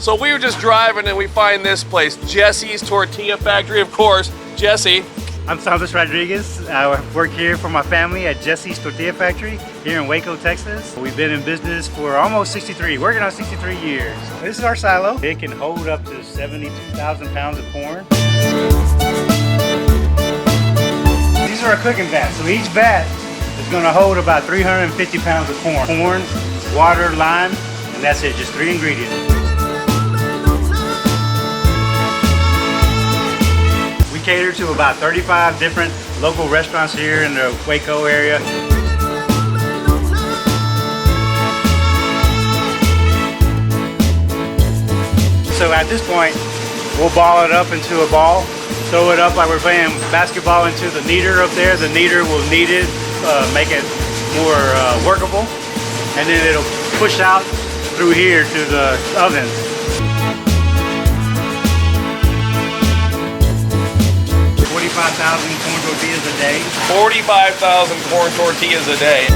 So we were just driving and we find this place, Jesse's Tortilla Factory, of course. Jesse. I'm Santos Rodriguez. I work here for my family at Jesse's Tortilla Factory here in Waco, Texas. We've been in business for almost working on 63 years. This is our silo. It can hold up to 72,000 pounds of corn. These are our cooking vats. So each vat is going to hold about 350 pounds of corn. Corn, water, lime, and that's it, just 3 ingredients. We cater to about 35 different local restaurants here in the Waco area. So at this point, we'll ball it up into a ball, throw it up like we're playing basketball into the kneader up there. The kneader will knead it, make it more workable, and then it'll push out through here to the oven. 45,000 corn tortillas a day. 45,000 corn tortillas a day.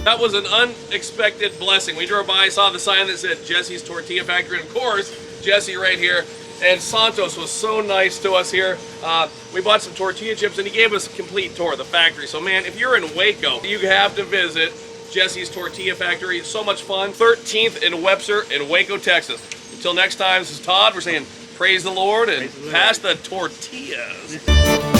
That was an unexpected blessing. We drove by, saw the sign that said Jesse's Tortilla Factory, and of course, Jesse right here. And Santos was so nice to us here. We bought some tortilla chips and he gave us a complete tour of the factory. So man, if you're in Waco, you have to visit Jesse's Tortilla Factory. It's so much fun. 13th in Webster in Waco, Texas. Until next time, this is Todd. We're saying praise the Lord and pass the tortillas.